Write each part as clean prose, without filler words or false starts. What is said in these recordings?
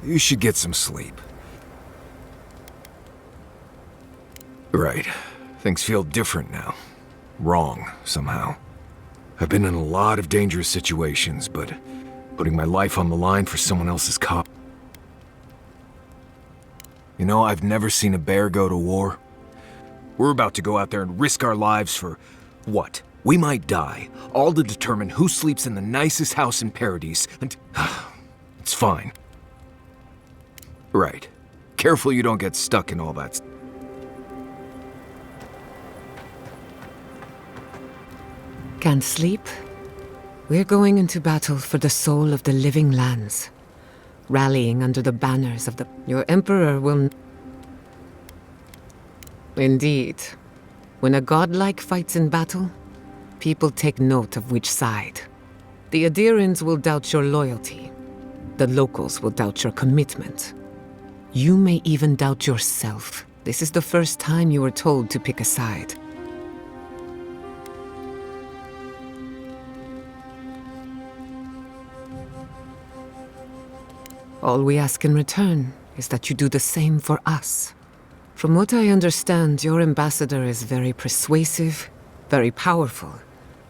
You should get some sleep. Right. Things feel different now. Wrong, somehow. I've been in a lot of dangerous situations, but putting my life on the line for someone else's cause. You know, I've never seen a bear go to war. We're about to go out there and risk our lives for what? We might die, all to determine who sleeps in the nicest house in Paradise, and it's fine. Right. Careful you don't get stuck in all that. Can't sleep? We're going into battle for the soul of the living lands. Rallying under the banners of the... Your emperor will... Indeed. When a godlike fights in battle, people take note of which side. The Adirans will doubt your loyalty. The locals will doubt your commitment. You may even doubt yourself. This is the first time you were told to pick a side. All we ask in return is that you do the same for us. From what I understand, your ambassador is very persuasive, very powerful,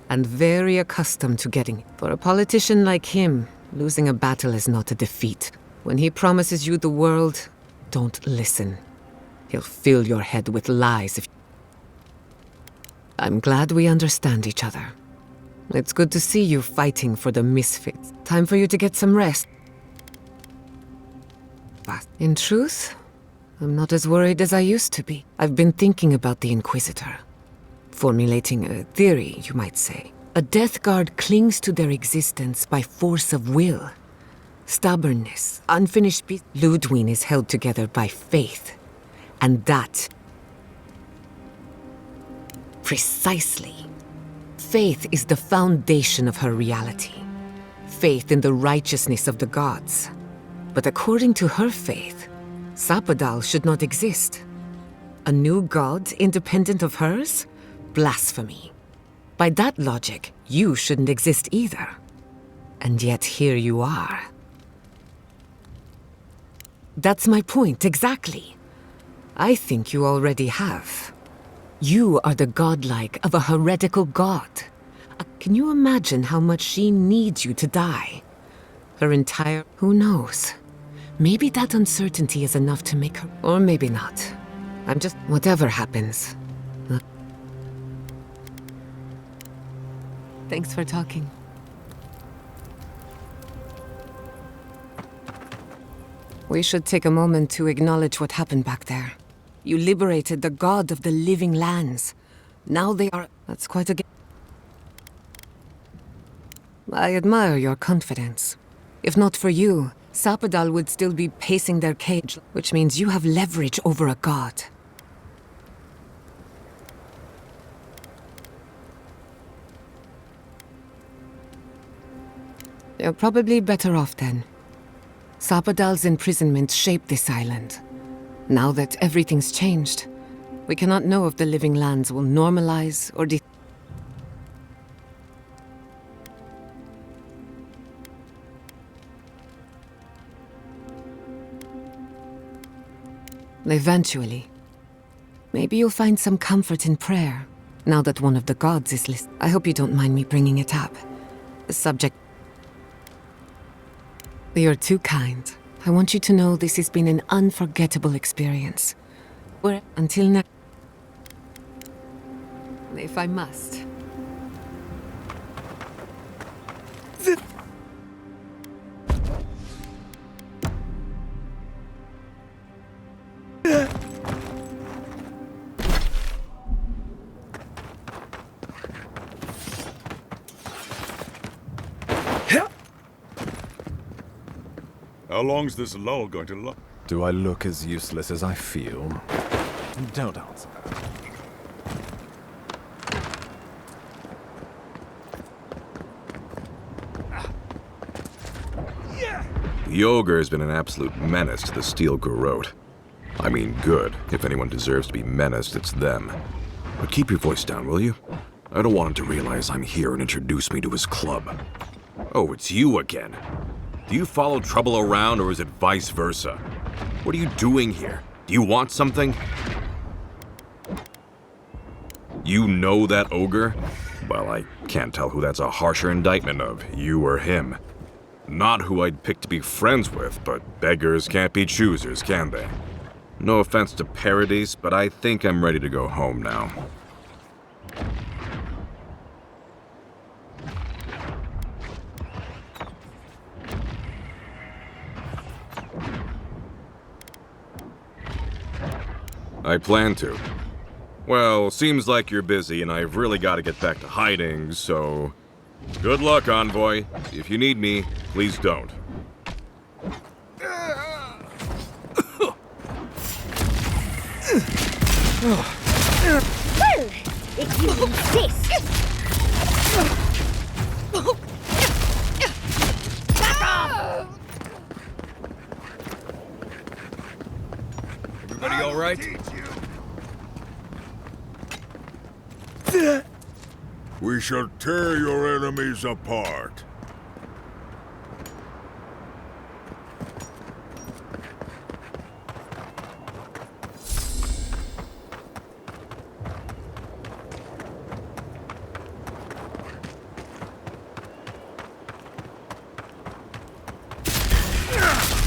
and very accustomed to getting. For a politician like him, losing a battle is not a defeat. When he promises you the world, don't listen. He'll fill your head with lies if... I'm glad we understand each other. It's good to see you fighting for the misfits. Time for you to get some rest. In truth, I'm not as worried as I used to be. I've been thinking about the Inquisitor. Formulating a theory, you might say. A Death Guard clings to their existence by force of will. Stubbornness, unfinished peace. Lödwyn is held together by faith. And that... Precisely. Faith is the foundation of her reality. Faith in the righteousness of the gods. But according to her faith, Sapadal should not exist. A new god independent of hers? Blasphemy. By that logic, you shouldn't exist either. And yet here you are. That's my point, exactly. I think you already have. You are the godlike of a heretical god. Can you imagine how much she needs you to die? Her entire... Who knows? Maybe that uncertainty is enough to make her... Or maybe not. I'm just... Whatever happens. Thanks for talking. We should take a moment to acknowledge what happened back there. You liberated the god of the living lands. Now they are... That's quite a... I admire your confidence. If not for you, Sapadal would still be pacing their cage, which means you have leverage over a god. You're probably better off then. Sapadal's imprisonment shaped this island. Now that everything's changed, we cannot know if the living lands will normalize or Eventually. Maybe you'll find some comfort in prayer, now that one of the gods is listed. I hope you don't mind me bringing it up. The subject... You're too kind. I want you to know this has been an unforgettable experience. Until now... If I must. How long's this lull going to last? Do I look as useless as I feel? Don't answer. The ogre has been an absolute menace to the Steel Garrote. I mean good. If anyone deserves to be menaced, it's them. But keep your voice down, will you? I don't want him to realize I'm here and introduce me to his club. Oh, it's you again. Do you follow trouble around, or is it vice versa? What are you doing here? Do you want something? You know that ogre? Well, I can't tell who that's a harsher indictment of, you or him. Not who I'd pick to be friends with, but beggars can't be choosers, can they? No offense to Paradise, but I think I'm ready to go home now. I plan to. Well, seems like you're busy and I've really got to get back to hiding, so... Good luck, Envoy. If you need me, please don't. Well, if you insist. Back off! Everybody all right? We shall tear your enemies apart.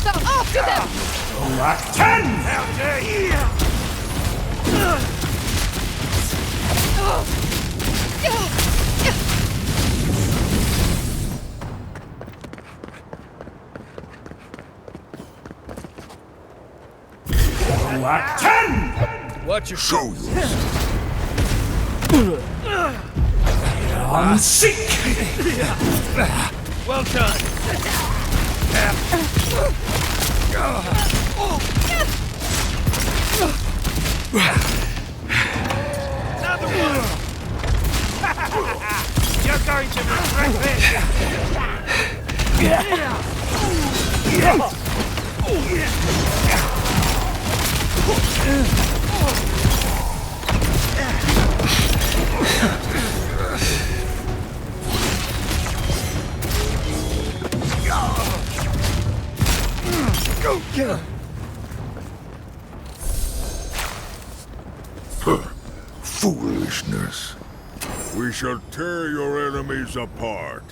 So after them! Act 10! How dare you! Act 10! Watch your Show you! On seek! Well done. Another one. You're going to regret Go get him! Foolishness. We shall tear your enemies apart.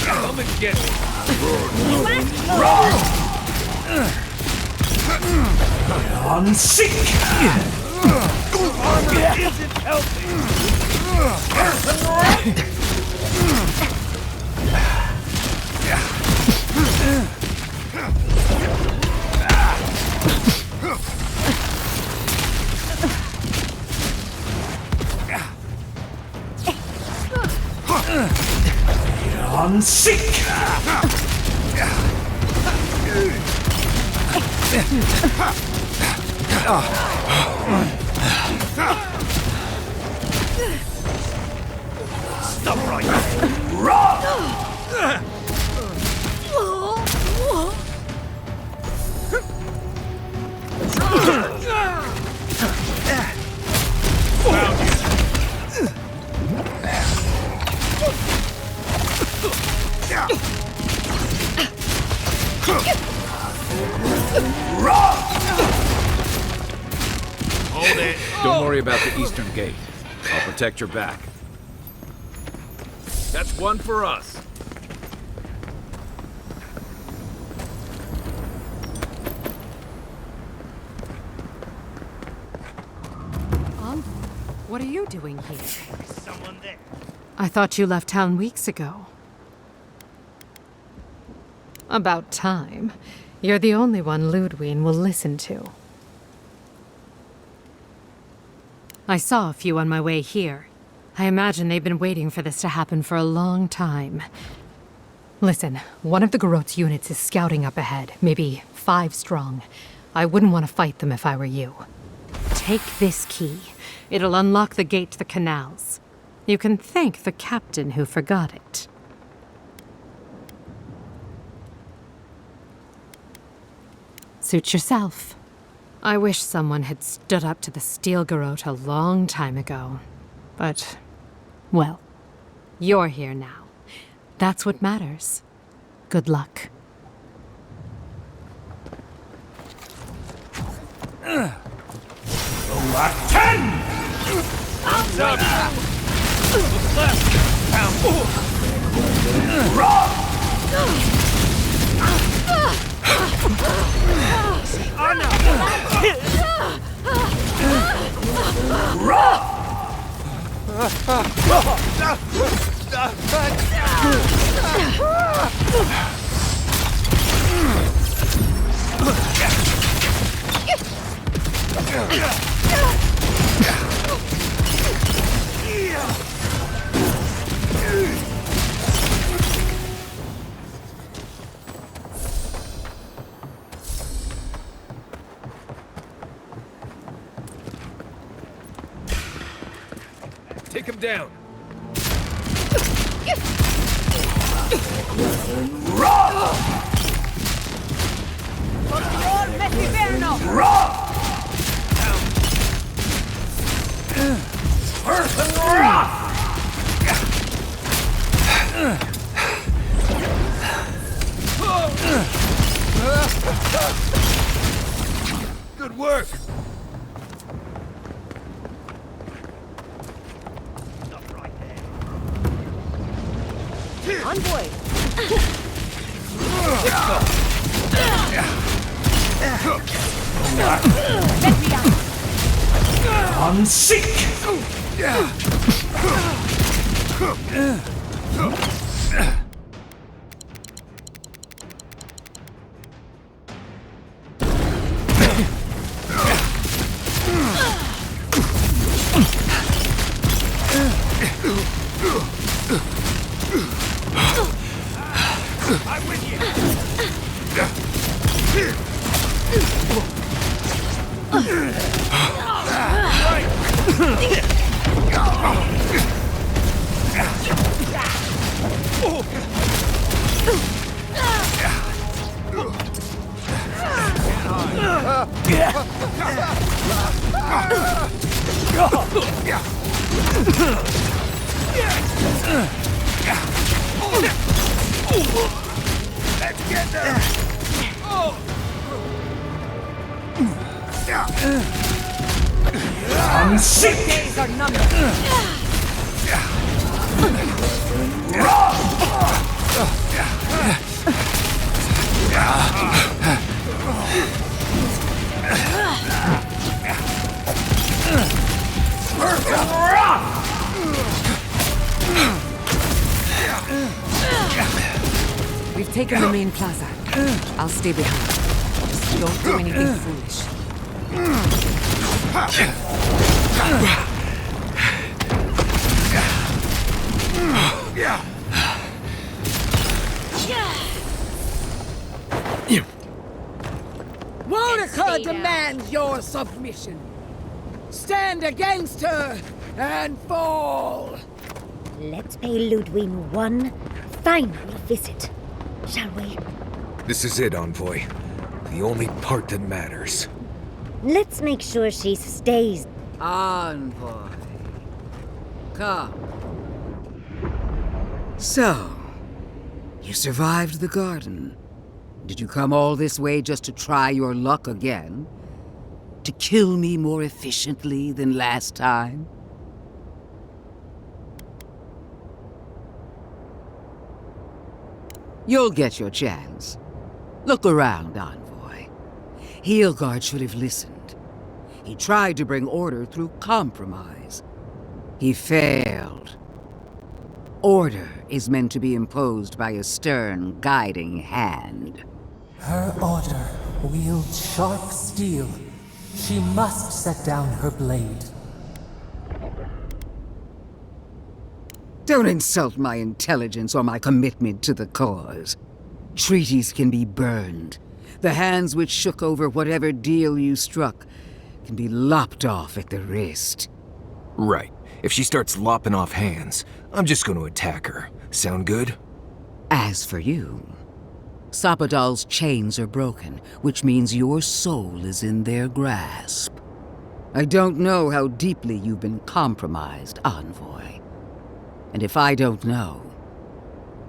Come and get it. On seek! Armor isn't On seek! Stop right. Hold it. Don't worry about the eastern gate. I'll protect your back. That's one for us. What are you doing here? I thought you left town weeks ago. About time. You're the only one Lödwyn will listen to. I saw a few on my way here. I imagine they've been waiting for this to happen for a long time. Listen, one of the Garot's units is scouting up ahead, maybe 5 strong. I wouldn't want to fight them if I were you. Take this key. It'll unlock the gate to the canals. You can thank the captain who forgot it. Suit yourself. I wish someone had stood up to the Steel Garot a long time ago. But, well, you're here now. That's what matters. Good luck. Act 10! Take him down. Good work. Envoy! Let me out! Unseek! I'm with you. Let's get them. Unseek! Days are numbered. We've taken the main plaza. I'll stay behind. Just don't do anything foolish. Monica demands your submission. Stand against her and fall. Let's pay Lödwyn one final visit, shall we? This is it, Envoy. The only part that matters. Let's make sure she stays. Envoy. Come. So, you survived the garden. Did you come all this way just to try your luck again? To kill me more efficiently than last time? You'll get your chance. Look around, Envoy. Heelguard should have listened. He tried to bring order through compromise. He failed. Order is meant to be imposed by a stern, guiding hand. Her order wields sharp steel. She must set down her blade. Don't insult my intelligence or my commitment to the cause. Treaties can be burned. The hands which shook over whatever deal you struck can be lopped off at the wrist. Right. If she starts lopping off hands, I'm just going to attack her. Sound good? As for you, Sapadal's chains are broken, which means your soul is in their grasp. I don't know how deeply you've been compromised, Envoy. And if I don't know,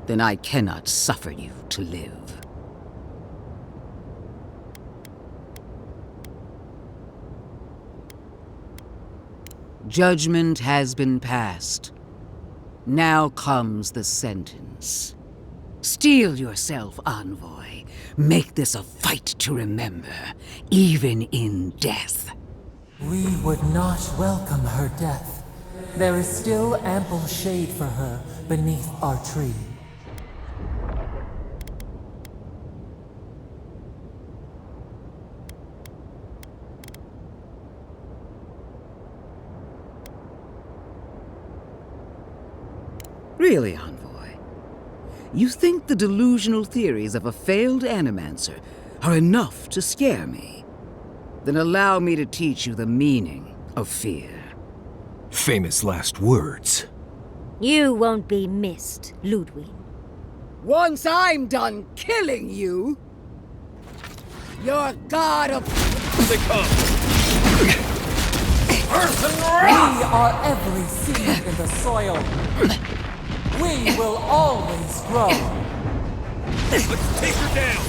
then I cannot suffer you to live. Judgment has been passed. Now comes the sentence. Steel yourself, Envoy. Make this a fight to remember, even in death. We would not welcome her death. There is still ample shade for her beneath our tree. Really, Envoy? You think the delusional theories of a failed animancer are enough to scare me? Then allow me to teach you the meaning of fear. Famous last words. You won't be missed, Lödwyn. Once I'm done killing you, your god of... They come! We are every seed in the soil. We will always grow. Let's take her down!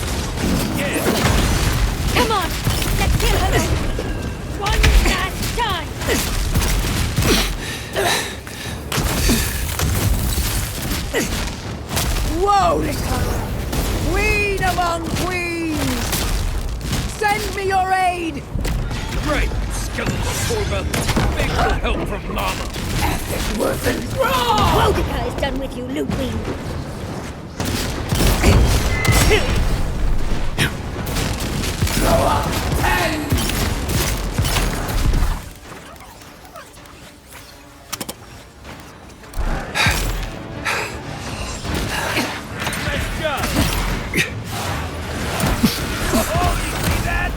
Yeah! Come on! Let's kill her! One last time! Whoa, Queen among queens! Send me your aid! Right! Skeleton poor about big help from Mama! Wodica is done with you, Lödwyn. Nice job! Oh, you see that?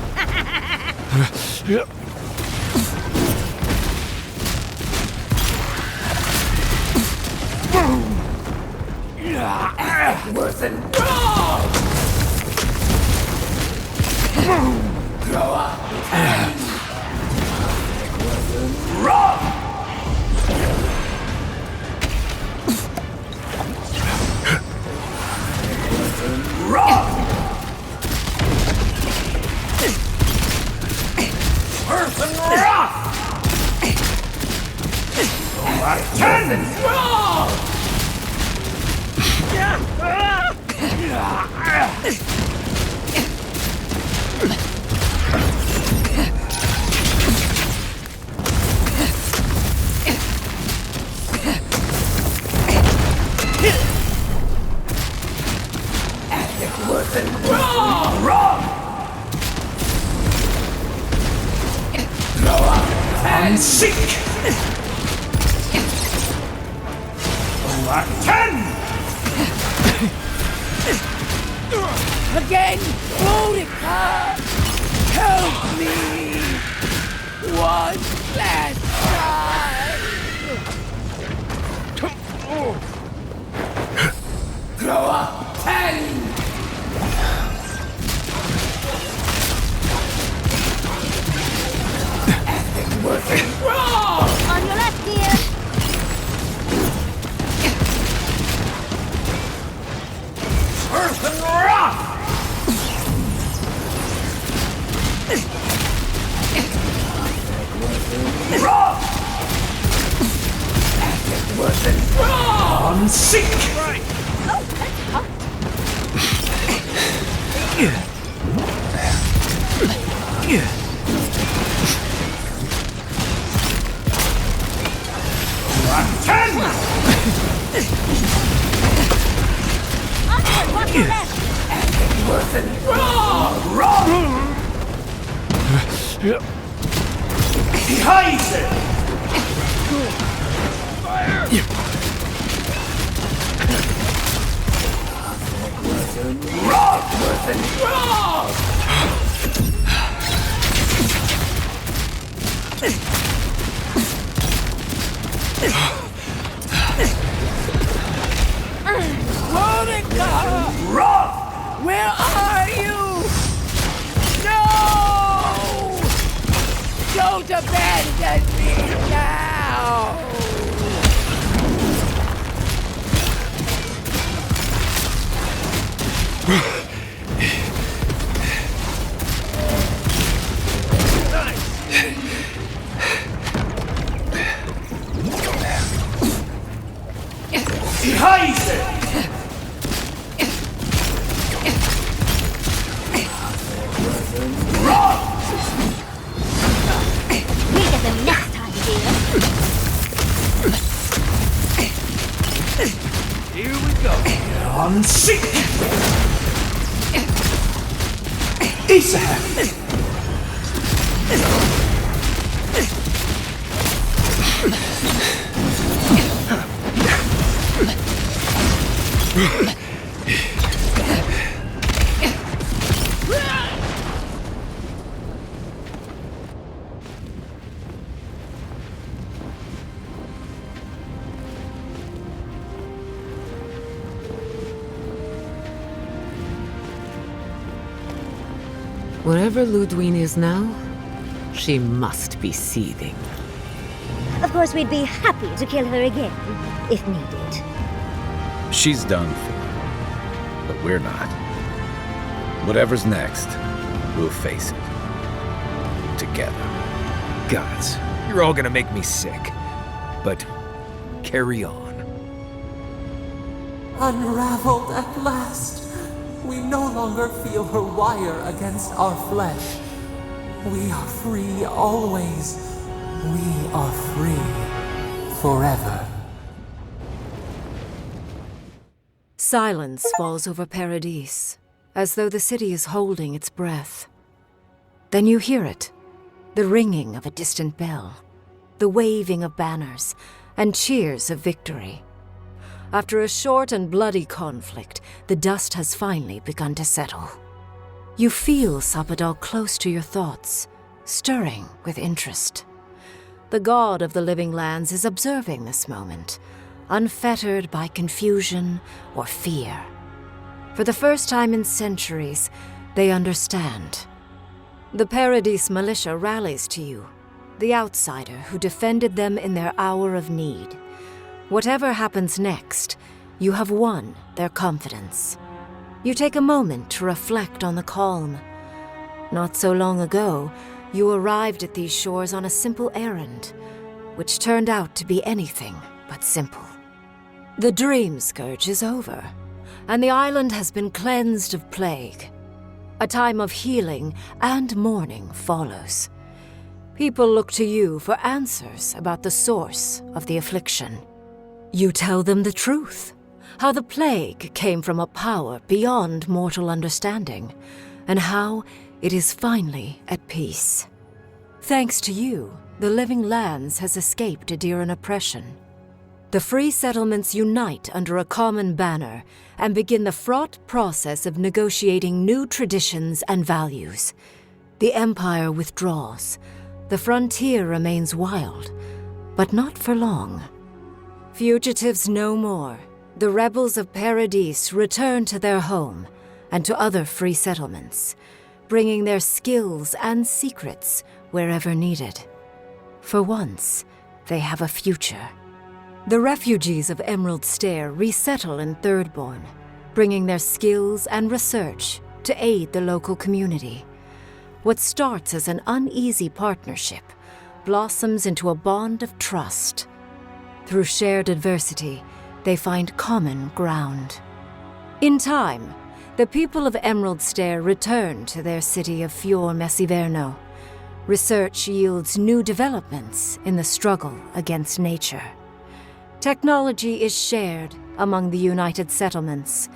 Seek! Act 10! Again! Wodica! Help me! One last time! Grow up! 10! On your left, dear! Earth and rock! On seek! Right! Onward, what's left? Where are you? No! Don't abandon me now! We'll get them next time, dear. Here we go. On seek! Isaham! Wherever Lödwyn is now, she must be seething. Of course, we'd be happy to kill her again, if needed. She's done for, but we're not. Whatever's next, we'll face it. Together. Gods, you're all gonna make me sick. But carry on. Unraveled at last. We no longer feel her wire against our flesh. We are free always. We are free forever. Silence falls over Paradise, as though the city is holding its breath. Then you hear it, the ringing of a distant bell, the waving of banners, and cheers of victory. After a short and bloody conflict, the dust has finally begun to settle. You feel Sapadal close to your thoughts, stirring with interest. The god of the living lands is observing this moment, unfettered by confusion or fear. For the first time in centuries, they understand. The Paradise militia rallies to you, the outsider who defended them in their hour of need. Whatever happens next, you have won their confidence. You take a moment to reflect on the calm. Not so long ago, you arrived at these shores on a simple errand, which turned out to be anything but simple. The dream scourge is over, and the island has been cleansed of plague. A time of healing and mourning follows. People look to you for answers about the source of the affliction. You tell them the truth, how the plague came from a power beyond mortal understanding, and how it is finally at peace. Thanks to you, the living lands has escaped Adiran oppression. The free settlements unite under a common banner and begin the fraught process of negotiating new traditions and values. The Empire withdraws. The frontier remains wild, but not for long. Fugitives no more. The rebels of Paradise return to their home and to other free settlements, bringing their skills and secrets wherever needed. For once, they have a future. The refugees of Emerald Stair resettle in Thirdborn, bringing their skills and research to aid the local community. What starts as an uneasy partnership blossoms into a bond of trust. Through shared adversity, they find common ground. In time, the people of Emerald Stair return to their city of Fior Messiverno. Research yields new developments in the struggle against nature. Technology is shared among the United Settlements.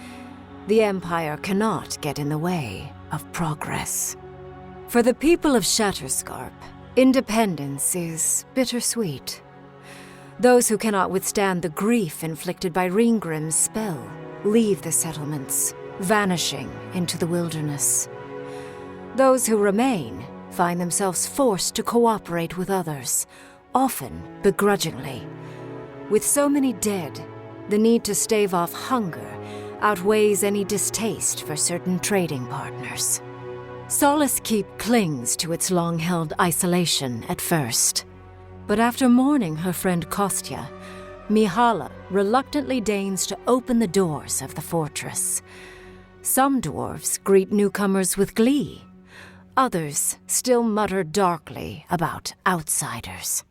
The Empire cannot get in the way of progress. For the people of Shatterscarp, independence is bittersweet. Those who cannot withstand the grief inflicted by Ringgrim's spell leave the settlements, vanishing into the wilderness. Those who remain find themselves forced to cooperate with others, often begrudgingly. With so many dead, the need to stave off hunger outweighs any distaste for certain trading partners. Solace Keep clings to its long-held isolation at first. But after mourning her friend Kostya, Mihala reluctantly deigns to open the doors of the fortress. Some dwarves greet newcomers with glee. Others still mutter darkly about outsiders.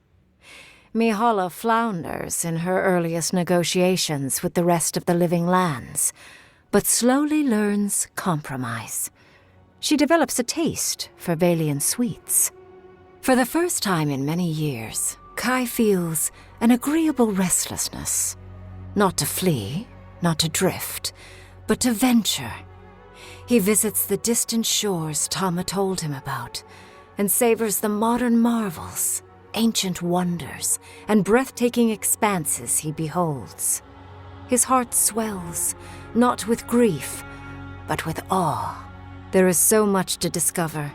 Mihala flounders in her earliest negotiations with the rest of the living lands, but slowly learns compromise. She develops a taste for Valian sweets. For the first time in many years, Kai feels an agreeable restlessness. Not to flee, not to drift, but to venture. He visits the distant shores Tama told him about, and savors the modern marvels, ancient wonders, and breathtaking expanses he beholds. His heart swells, not with grief, but with awe. There is so much to discover,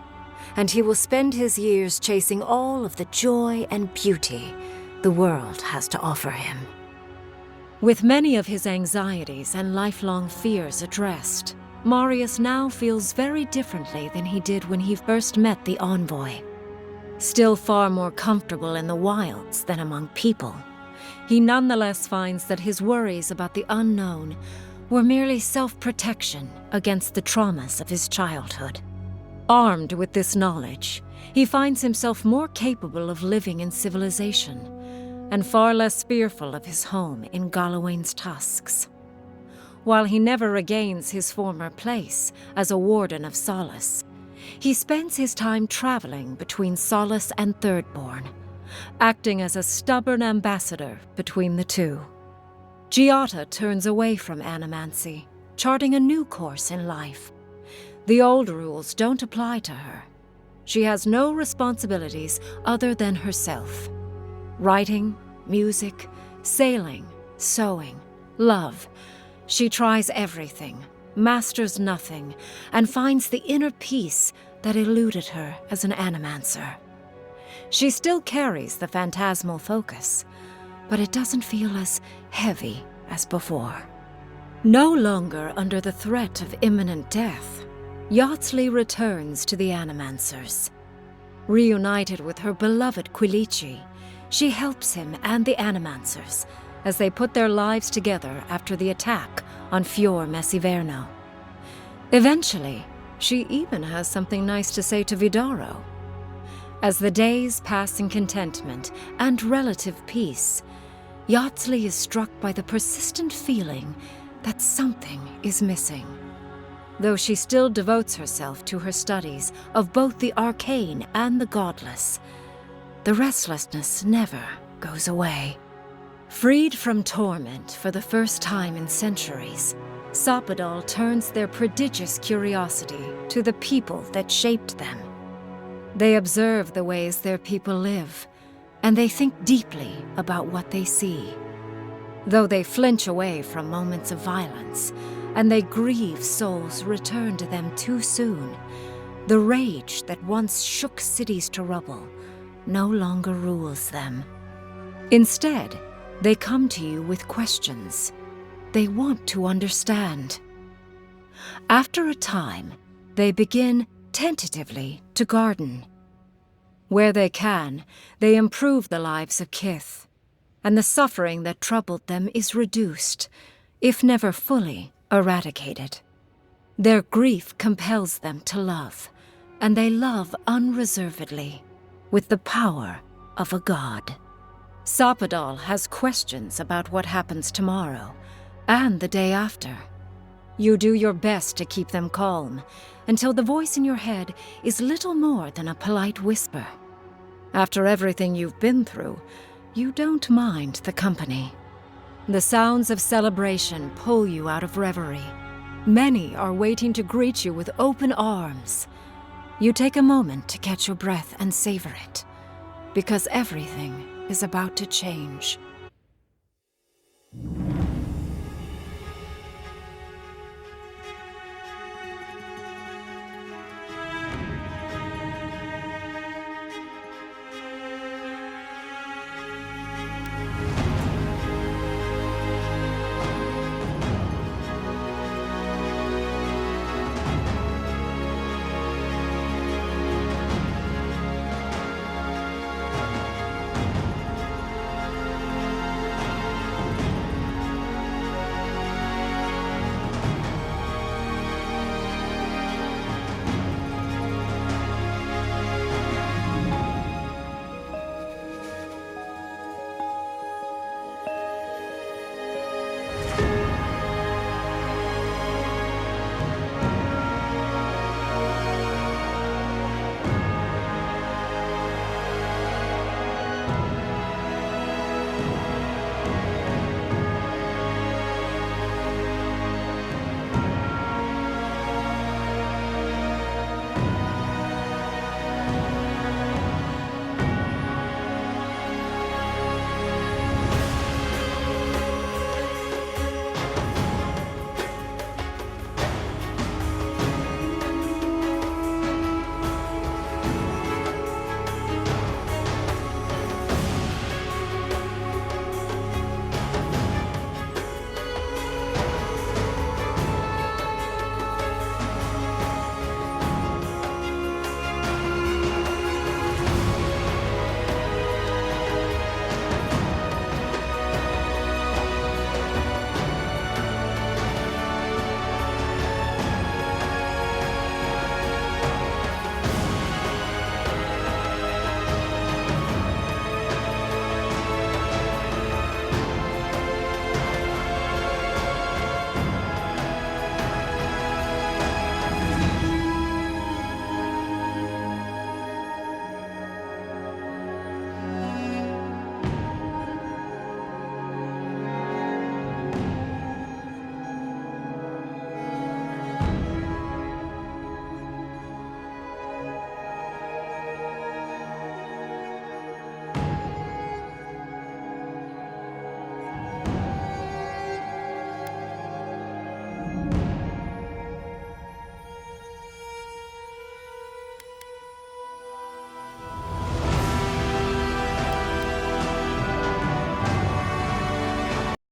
and he will spend his years chasing all of the joy and beauty the world has to offer him. With many of his anxieties and lifelong fears addressed, Marius now feels very differently than he did when he first met the envoy. Still far more comfortable in the wilds than among people, he nonetheless finds that his worries about the unknown were merely self-protection against the traumas of his childhood. Armed with this knowledge, he finds himself more capable of living in civilization, and far less fearful of his home in Galawain's tusks. While he never regains his former place as a warden of Solace, he spends his time traveling between Solace and Thirdborn, acting as a stubborn ambassador between the two. Giada turns away from animancy, charting a new course in life. The old rules don't apply to her. She has no responsibilities other than herself. Writing, music, sailing, sewing, love. She tries everything, masters nothing, and finds the inner peace that eluded her as an animancer. She still carries the phantasmal focus, but it doesn't feel as heavy as before. No longer under the threat of imminent death, Yardsley returns to the Animancers. Reunited with her beloved Quilici, she helps him and the Animancers as they put their lives together after the attack on Fior Messiverno. Eventually, she even has something nice to say to Vidaro. As the days pass in contentment and relative peace, Yardsley is struck by the persistent feeling that something is missing. Though she still devotes herself to her studies of both the arcane and the godless, the restlessness never goes away. Freed from torment for the first time in centuries, Sapadal turns their prodigious curiosity to the people that shaped them. They observe the ways their people live, and they think deeply about what they see. Though they flinch away from moments of violence, and they grieve souls returned to them too soon, the rage that once shook cities to rubble no longer rules them. Instead, they come to you with questions. They want to understand. After a time, they begin tentatively to garden. Where they can, they improve the lives of Kith, and the suffering that troubled them is reduced, if never fully eradicated. Their grief compels them to love, and they love unreservedly, with the power of a god. Sapadal has questions about what happens tomorrow, and the day after. You do your best to keep them calm, until the voice in your head is little more than a polite whisper. After everything you've been through, you don't mind the company. The sounds of celebration pull you out of reverie. Many are waiting to greet you with open arms. You take a moment to catch your breath and savor it, because everything is about to change.